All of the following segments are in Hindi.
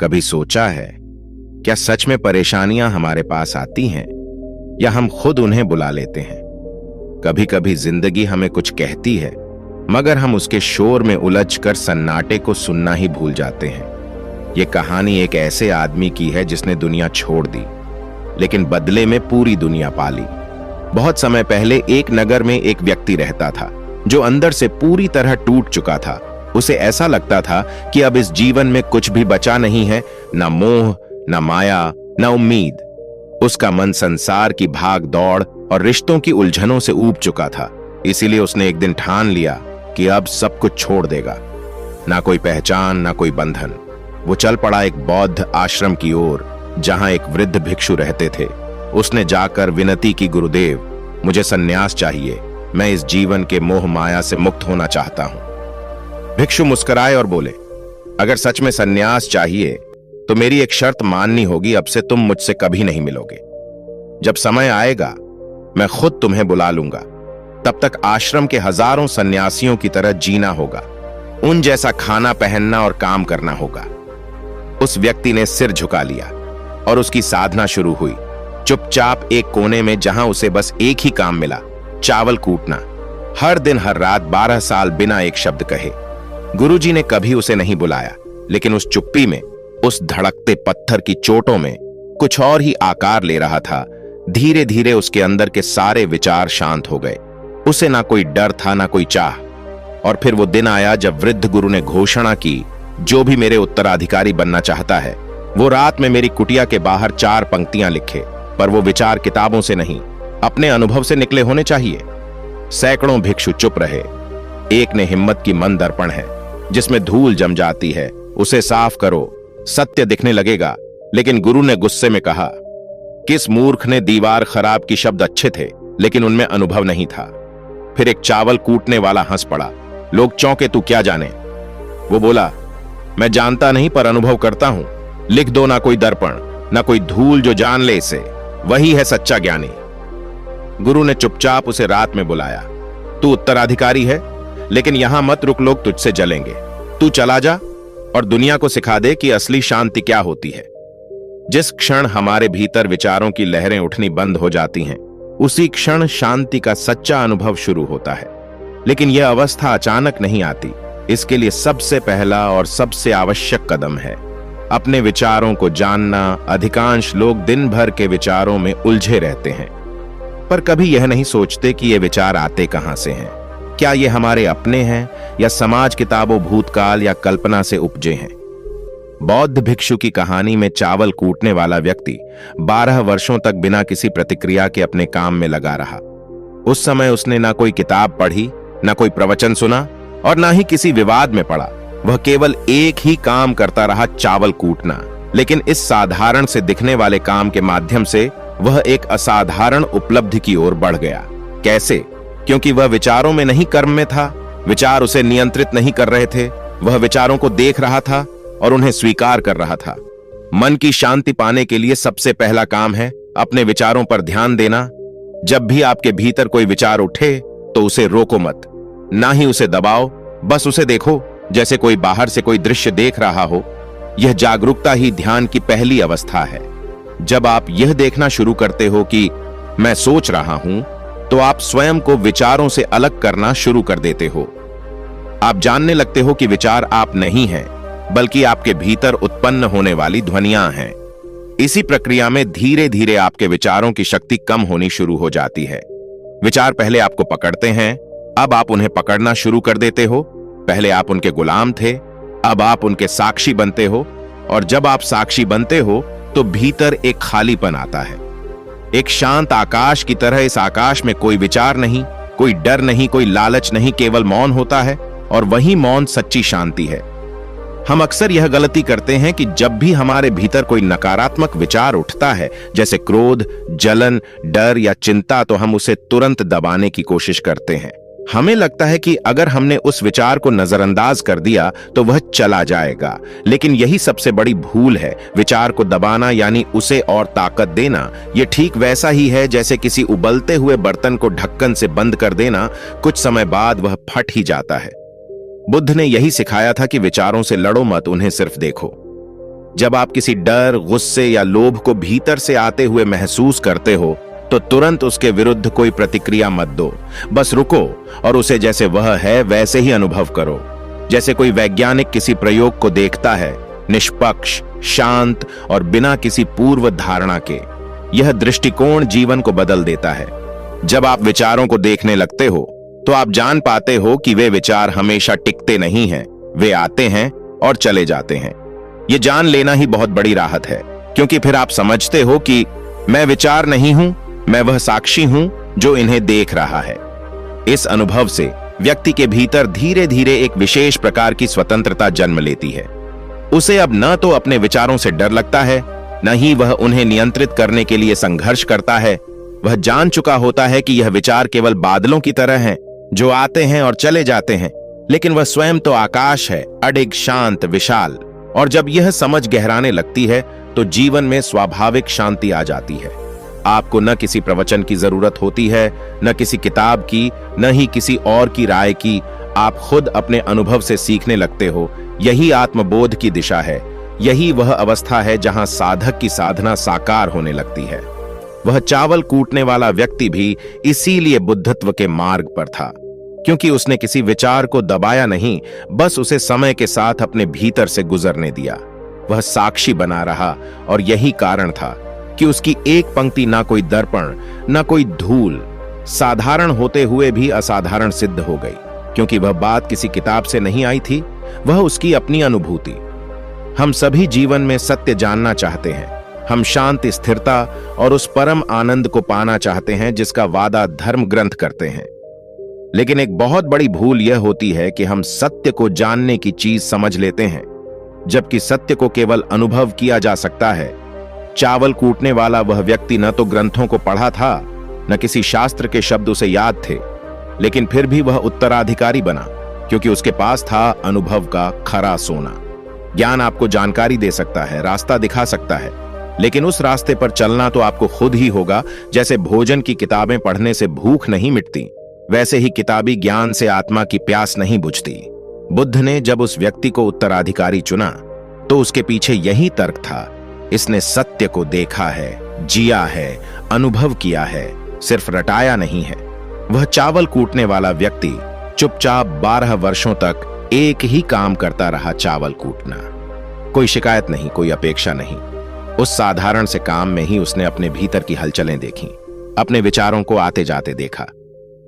कभी सोचा है, क्या सच में परेशानियां हमारे पास आती हैं या हम खुद उन्हें बुला लेते हैं? कभी कभी जिंदगी हमें कुछ कहती है, मगर हम उसके शोर में उलझकर सन्नाटे को सुनना ही भूल जाते हैं। यह कहानी एक ऐसे आदमी की है जिसने दुनिया छोड़ दी, लेकिन बदले में पूरी दुनिया पाली। बहुत समय पहले एक नगर में एक व्यक्ति रहता था जो अंदर से पूरी तरह टूट चुका था। उसे ऐसा लगता था कि अब इस जीवन में कुछ भी बचा नहीं है, ना मोह, ना माया, ना उम्मीद। उसका मन संसार की भाग दौड़ और रिश्तों की उलझनों से ऊब चुका था। इसीलिए उसने एक दिन ठान लिया कि अब सब कुछ छोड़ देगा। ना कोई पहचान, ना कोई बंधन। वो चल पड़ा एक बौद्ध आश्रम की ओर, जहां एक वृद्ध भिक्षु रहते थे। उसने जाकर विनती की, गुरुदेव, मुझे सन्यास चाहिए। मैं इस जीवन के मोह माया से मुक्त होना चाहता हूं। भिक्षु मुस्कुराए और बोले, अगर सच में सन्यास चाहिए तो मेरी एक शर्त माननी होगी। अब से तुम मुझसे कभी नहीं मिलोगे। जब समय आएगा मैं खुद तुम्हें बुला लूंगा। तब तक आश्रम के हजारों सन्यासियों की तरह जीना होगा। उन जैसा खाना, पहनना और काम करना होगा। उस व्यक्ति ने सिर झुका लिया और उसकी साधना शुरू हुई। चुपचाप एक कोने में, जहां उसे बस एक ही काम मिला, चावल कूटना। हर दिन हर रात 12 साल बिना एक शब्द कहे। गुरुजी ने कभी उसे नहीं बुलाया, लेकिन उस चुप्पी में, उस धड़कते पत्थर की चोटों में कुछ और ही आकार ले रहा था। धीरे धीरे उसके अंदर के सारे विचार शांत हो गए। उसे ना कोई डर था, ना कोई चाह। और फिर वो दिन आया जब वृद्ध गुरु ने घोषणा की, जो भी मेरे उत्तराधिकारी बनना चाहता है वो रात में मेरी कुटिया के बाहर 4 पंक्तियां लिखे। पर वो विचार किताबों से नहीं, अपने अनुभव से निकले होने चाहिए। सैकड़ों भिक्षु चुप रहे। एक ने हिम्मत की, मन दर्पण है जिसमें धूल जम जाती है, उसे साफ करो, सत्य दिखने लगेगा। लेकिन गुरु ने गुस्से में कहा, किस मूर्ख ने दीवार खराब की शब्द अच्छे थे, लेकिन उनमें अनुभव नहीं था। फिर एक चावल कूटने वाला हंस पड़ा। लोग चौंके, तू क्या जाने? वो बोला, मैं जानता नहीं पर अनुभव करता हूं। लिख दो, ना कोई दर्पण, ना कोई धूल, जो जान ले इसे, वही है सच्चा ज्ञानी। गुरु ने चुपचाप उसे रात में बुलाया। तू उत्तराधिकारी है, लेकिन यहां मत रुक, लोग तुझसे जलेंगे। तू चला जा और दुनिया को सिखा दे कि असली शांति क्या होती है। जिस क्षण हमारे भीतर विचारों की लहरें उठनी बंद हो जाती हैं, उसी क्षण शांति का सच्चा अनुभव शुरू होता है। लेकिन यह अवस्था अचानक नहीं आती। इसके लिए सबसे पहला और सबसे आवश्यक कदम है अपने विचारों को जानना। अधिकांश लोग दिन भर के विचारों में उलझे रहते हैं, पर कभी यह नहीं सोचते कि ये विचार आते कहां से हैं। क्या ये हमारे अपने हैं या समाज, किताबों, भूतकाल या कल्पना से उपजे हैं? बौद्ध भिक्षु की कहानी में चावल कूटने वाला व्यक्ति 12 वर्षों तक बिना किसी प्रतिक्रिया के अपने काम में लगा रहा। उस समय उसने ना कोई किताब पढ़ी, ना कोई प्रवचन सुना और ना ही किसी विवाद में पड़ा। वह केवल एक ही काम करता रहा, चावल कूटना। लेकिन इस साधारण से दिखने वाले काम के माध्यम से वह एक असाधारण उपलब्धि की ओर बढ़ गया। कैसे? क्योंकि वह विचारों में नहीं, कर्म में था। विचार उसे नियंत्रित नहीं कर रहे थे। वह विचारों को देख रहा था और उन्हें स्वीकार कर रहा था। मन की शांति पाने के लिए सबसे पहला काम है अपने विचारों पर ध्यान देना। जब भी आपके भीतर कोई विचार उठे तो उसे रोको मत, ना ही उसे दबाओ। बस उसे देखो, जैसे कोई बाहर से कोई दृश्य देख रहा हो। यह जागरूकता ही ध्यान की पहली अवस्था है। जब आप यह देखना शुरू करते हो कि मैं सोच रहा हूं, तो आप स्वयं को विचारों से अलग करना शुरू कर देते हो। आप जानने लगते हो कि विचार आप नहीं हैं, बल्कि आपके भीतर उत्पन्न होने वाली ध्वनियां हैं। इसी प्रक्रिया में धीरे धीरे आपके विचारों की शक्ति कम होनी शुरू हो जाती है। विचार पहले आपको पकड़ते हैं, अब आप उन्हें पकड़ना शुरू कर देते हो। पहले आप उनके गुलाम थे, अब आप उनके साक्षी बनते हो। और जब आप साक्षी बनते हो तो भीतर एक खालीपन आता है, एक शांत आकाश की तरह। इस आकाश में कोई विचार नहीं, कोई डर नहीं, कोई लालच नहीं, केवल मौन होता है। और वही मौन सच्ची शांति है। हम अक्सर यह गलती करते हैं कि जब भी हमारे भीतर कोई नकारात्मक विचार उठता है, जैसे क्रोध, जलन, डर या चिंता, तो हम उसे तुरंत दबाने की कोशिश करते हैं। हमें लगता है कि अगर हमने उस विचार को नजरअंदाज कर दिया तो वह चला जाएगा। लेकिन यही सबसे बड़ी भूल है। विचार को दबाना यानी उसे और ताकत देना। यह ठीक वैसा ही है जैसे किसी उबलते हुए बर्तन को ढक्कन से बंद कर देना। कुछ समय बाद वह फट ही जाता है। बुद्ध ने यही सिखाया था कि विचारों से लड़ो मत, उन्हें सिर्फ देखो। जब आप किसी डर, गुस्से या लोभ को भीतर से आते हुए महसूस करते हो तो तुरंत उसके विरुद्ध कोई प्रतिक्रिया मत दो। बस रुको और उसे जैसे वह है वैसे ही अनुभव करो। जैसे कोई वैज्ञानिक किसी प्रयोग को देखता है, निष्पक्ष, शांत और बिना किसी पूर्व धारणा के। यह दृष्टिकोण जीवन को बदल देता है। जब आप विचारों को देखने लगते हो तो आप जान पाते हो कि वे विचार हमेशा टिकते नहीं हैं, वे आते हैं और चले जाते हैं। ये जान लेना ही बहुत बड़ी राहत है, क्योंकि फिर आप समझते हो कि मैं विचार नहीं हूं, मैं वह साक्षी हूं जो इन्हें देख रहा है। इस अनुभव से व्यक्ति के भीतर धीरे धीरे एक विशेष प्रकार की स्वतंत्रता जन्म लेती है। उसे अब न तो अपने विचारों से डर लगता है, न ही वह उन्हें नियंत्रित करने के लिए संघर्ष करता है। वह जान चुका होता है कि यह विचार केवल बादलों की तरह हैं, जो आते हैं और चले जाते हैं, लेकिन वह स्वयं तो आकाश है, अडिग, शांत, विशाल। और जब यह समझ गहराने लगती है तो जीवन में स्वाभाविक शांति आ जाती है। आपको न किसी प्रवचन की जरूरत होती है, न किसी किताब की, न ही किसी और की राय की। आप खुद अपने अनुभव से सीखने लगते हो। यही आत्मबोध की दिशा है। यही वह अवस्था है जहां साधक की साधना साकार होने लगती है। वह चावल कूटने वाला व्यक्ति भी इसीलिए बुद्धत्व के मार्ग पर था, क्योंकि उसने किसी विचार को दबाया नहीं, बस उसे समय के साथ अपने भीतर से गुजरने दिया। वह साक्षी बना रहा और यही कारण था कि उसकी एक पंक्ति ना कोई दर्पण, ना कोई धूल, साधारण होते हुए भी असाधारण सिद्ध हो गई, क्योंकि वह बात किसी किताब से नहीं आई थी, वह उसकी अपनी अनुभूति। हम सभी जीवन में सत्य जानना चाहते हैं। हम शांति, स्थिरता और उस परम आनंद को पाना चाहते हैं जिसका वादा धर्म ग्रंथ करते हैं। लेकिन एक बहुत बड़ी भूल यह होती है कि हम सत्य को जानने की चीज समझ लेते हैं, जबकि सत्य को केवल अनुभव किया जा सकता है। चावल कूटने वाला वह व्यक्ति न तो ग्रंथों को पढ़ा था, न किसी शास्त्र के शब्द उसे याद थे, लेकिन फिर भी वह उत्तराधिकारी बना, क्योंकि उसके पास था अनुभव का खरा सोना। ज्ञान आपको जानकारी दे सकता है, रास्ता दिखा सकता है, लेकिन उस रास्ते पर चलना तो आपको खुद ही होगा। जैसे भोजन की किताबें पढ़ने से भूख नहीं मिटती, वैसे ही किताबी ज्ञान से आत्मा की प्यास नहीं बुझती। बुद्ध ने जब उस व्यक्ति को उत्तराधिकारी चुना तो उसके पीछे यही तर्क था। इसने सत्य को देखा है, जिया है, अनुभव किया है, सिर्फ रटाया नहीं है। वह चावल कूटने वाला व्यक्ति चुपचाप 12 वर्षों तक एक ही काम करता रहा, चावल कूटना। कोई शिकायत नहीं, कोई अपेक्षा नहीं। उस साधारण से काम में ही उसने अपने भीतर की हलचलें देखी, अपने विचारों को आते जाते देखा,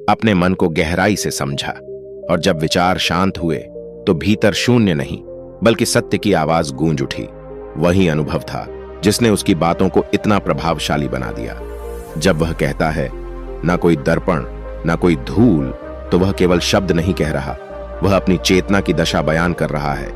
अपने मन को गहराई से समझा। और जब विचार शांत हुए तो भीतर शून्य नहीं बल्कि सत्य की आवाज गूंज उठी। वही अनुभव था जिसने उसकी बातों को इतना प्रभावशाली बना दिया। जब वह कहता है ना कोई दर्पण, ना कोई धूल, तो वह केवल शब्द नहीं कह रहा, वह अपनी चेतना की दशा बयान कर रहा है।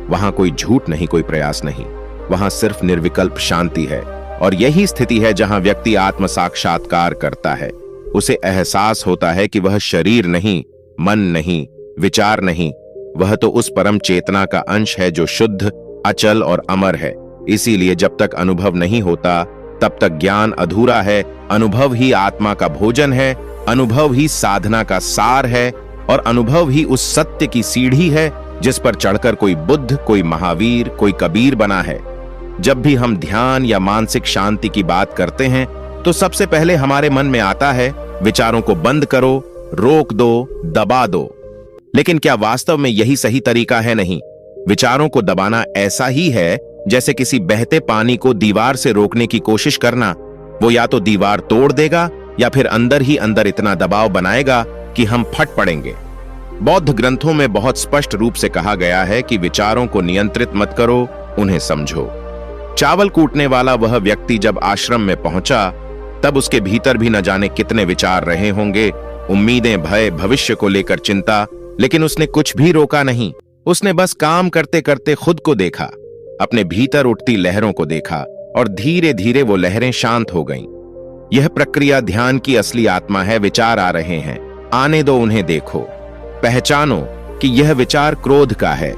वहां कोई झूठ नहीं, कोई प्रयास नहीं, वहां सिर्फ निर्विकल्प शांति है। और यही स्थिति है जहां व्यक्ति आत्म साक्षात्कार करता है। उसे एहसास होता है कि वह शरीर नहीं, मन नहीं, विचार नहीं, वह तो उस परम चेतना का अंश है जो शुद्ध, अचल और अमर है। इसीलिए जब तक अनुभव नहीं होता तब तक ज्ञान अधूरा है। अनुभव ही आत्मा का भोजन है, अनुभव ही साधना का सार है, और अनुभव ही उस सत्य की सीढ़ी है जिस पर चढ़कर कोई बुद्ध, कोई महावीर, कोई कबीर बना है। जब भी हम ध्यान या मानसिक शांति की बात करते हैं तो सबसे पहले हमारे मन में आता है विचारों को बंद करो, रोक दो, दबा दो। लेकिन क्या वास्तव में यही सही तरीका है? नहीं। विचारों को दबाना ऐसा ही है जैसे किसी बहते पानी को दीवार से रोकने की कोशिश करना। वो या तो दीवार तोड़ देगा या फिर अंदर ही अंदर इतना दबाव बनाएगा कि हम फट पड़ेंगे। बौद्ध ग्रंथों में बहुत स्पष्ट रूप से कहा गया है कि विचारों को नियंत्रित मत करो, उन्हें समझो। चावल कूटने वाला वह व्यक्ति जब आश्रम में पहुंचा तब उसके भीतर भी न जाने कितने विचार रहे होंगे, उम्मीदें, भय, भविष्य को लेकर चिंता, लेकिन उसने कुछ भी रोका नहीं। उसने बस काम करते करते खुद को देखा, अपने भीतर उठती लहरों को देखा, और धीरे धीरे वो लहरें शांत हो गईं। यह प्रक्रिया ध्यान की असली आत्मा है। विचार आ रहे हैं, आने दो, उन्हें देखो, पहचानो कि यह विचार क्रोध का है,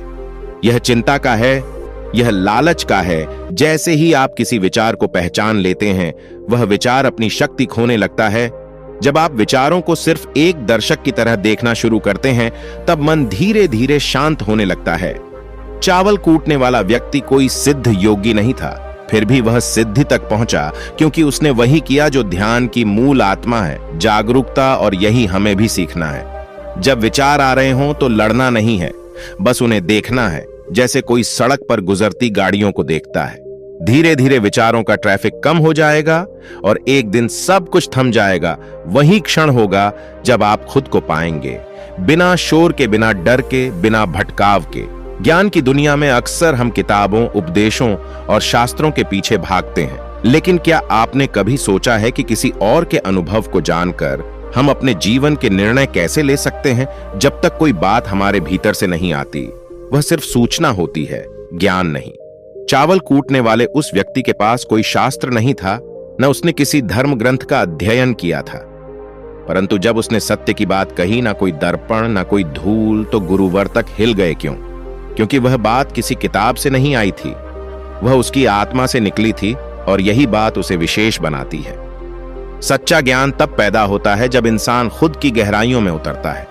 यह चिंता का है, यह लालच का है। जैसे ही आप किसी विचार को पहचान लेते हैं, वह विचार अपनी शक्ति खोने लगता है। जब आप विचारों को सिर्फ एक दर्शक की तरह देखना शुरू करते हैं, तब मन धीरे धीरे शांत होने लगता है। चावल कूटने वाला व्यक्ति कोई सिद्ध योगी नहीं था, फिर भी वह सिद्धि तक पहुंचा क्योंकि उसने वही किया जो ध्यान की मूल आत्मा है, जागरूकता। और यही हमें भी सीखना है। जब विचार आ रहे हों तो लड़ना नहीं है, बस उन्हें देखना है, जैसे कोई सड़क पर गुजरती गाड़ियों को देखता है। धीरे धीरे विचारों का ट्रैफिक कम हो जाएगा और एक दिन सब कुछ थम जाएगा। वही क्षण होगा जब आप खुद को पाएंगे, बिना शोर के, बिना डर के, बिना भटकाव के। ज्ञान की दुनिया में अक्सर हम किताबों, उपदेशों और शास्त्रों के पीछे भागते हैं, लेकिन क्या आपने कभी सोचा है कि किसी और के अनुभव को जानकर हम अपने जीवन के निर्णय कैसे ले सकते हैं? जब तक कोई बात हमारे भीतर से नहीं आती, वह सिर्फ सूचना होती है, ज्ञान नहीं। चावल कूटने वाले उस व्यक्ति के पास कोई शास्त्र नहीं था, न उसने किसी धर्म ग्रंथ का अध्ययन किया था, परंतु जब उसने सत्य की बात कही, ना कोई दर्पण, ना कोई धूल, तो गुरुवर तक हिल गए। क्यों? क्योंकि वह बात किसी किताब से नहीं आई थी, वह उसकी आत्मा से निकली थी, और यही बात उसे विशेष बनाती है। सच्चा ज्ञान तब पैदा होता है जब इंसान खुद की गहराइयों में उतरता है,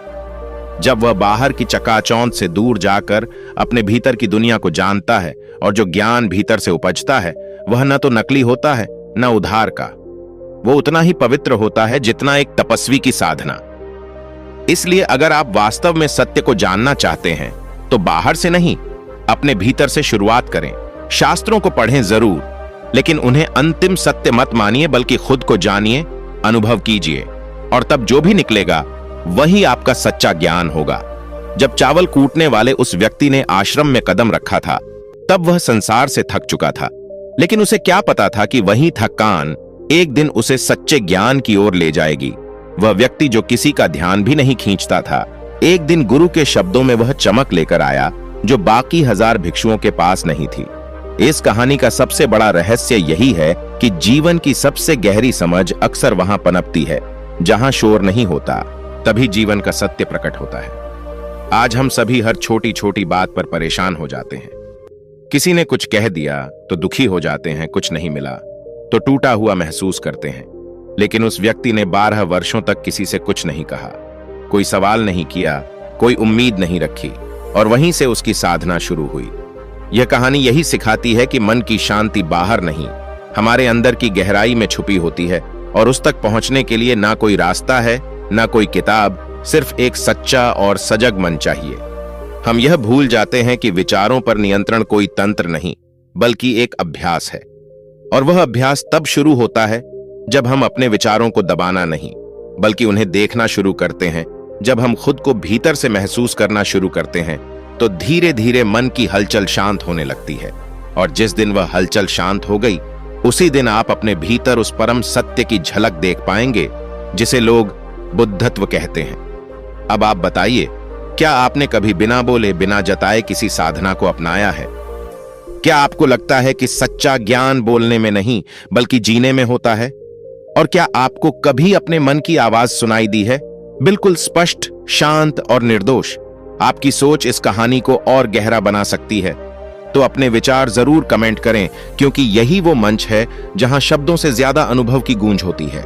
जब वह बाहर की चकाचौंध से दूर जाकर अपने भीतर की दुनिया को जानता है। और जो ज्ञान भीतर से उपजता है वह न तो नकली होता है, न उधार का। वो उतना ही पवित्र होता है जितना एक तपस्वी की साधना। इसलिए अगर आप वास्तव में सत्य को जानना चाहते हैं तो बाहर से नहीं, अपने भीतर से शुरुआत करें। शास्त्रों को पढ़ें जरूर, लेकिन उन्हें अंतिम सत्य मत मानिए, बल्कि खुद को जानिए, अनुभव कीजिए, और तब जो भी निकलेगा वही आपका सच्चा ज्ञान होगा। जब चावल कूटने वाले उस व्यक्ति ने आश्रम में कदम रखा था, तब वह संसार से थक चुका था, लेकिन उसे क्या पता था कि वही थकान एक दिन उसे सच्चे ज्ञान की ओर ले जाएगी। वह व्यक्ति जो किसी का ध्यान भी नहीं खींचता था, एक दिन गुरु के शब्दों में वह चमक लेकर आया जो बाकी 1000 भिक्षुओं के पास नहीं थी। इस कहानी का सबसे बड़ा रहस्य यही है कि जीवन की सबसे गहरी समझ अक्सर वहां पनपती है जहां शोर नहीं होता। तभी जीवन का सत्य प्रकट होता है। आज हम सभी हर छोटी छोटी बात पर परेशान हो जाते हैं। किसी ने कुछ कह दिया तो दुखी हो जाते हैं, कुछ नहीं मिला तो टूटा हुआ महसूस करते हैं। लेकिन उस व्यक्ति ने 12 वर्षों तक किसी से कुछ नहीं कहा, कोई सवाल नहीं किया, कोई उम्मीद नहीं रखी, और वहीं से उसकी साधना शुरू हुई। यह कहानी यही सिखाती है कि मन की शांति बाहर नहीं, हमारे अंदर की गहराई में छुपी होती है, और उस तक पहुंचने के लिए ना कोई रास्ता है, ना कोई किताब, सिर्फ एक सच्चा और सजग मन चाहिए। हम यह भूल जाते हैं कि विचारों पर नियंत्रण कोई तंत्र नहीं, बल्कि एक अभ्यास है, और वह अभ्यास तब शुरू होता है जब हम अपने विचारों को दबाना नहीं, बल्कि उन्हें देखना शुरू करते हैं। जब हम खुद को भीतर से महसूस करना शुरू करते हैं तो धीरे धीरे मन की हलचल शांत होने लगती है, और जिस दिन वह हलचल शांत हो गई, उसी दिन आप अपने भीतर उस परम सत्य की झलक देख पाएंगे जिसे लोग बुद्धत्व कहते हैं। अब आप बताइए, क्या आपने कभी बिना बोले, बिना जताए किसी साधना को अपनाया है? क्या आपको लगता है कि सच्चा ज्ञान बोलने में नहीं बल्कि जीने में होता है? और क्या आपको कभी अपने मन की आवाज सुनाई दी है, बिल्कुल स्पष्ट, शांत और निर्दोष? आपकी सोच इस कहानी को और गहरा बना सकती है, तो अपने विचार जरूर कमेंट करें, क्योंकि यही वो मंच है जहां शब्दों से ज्यादा अनुभव की गूंज होती है।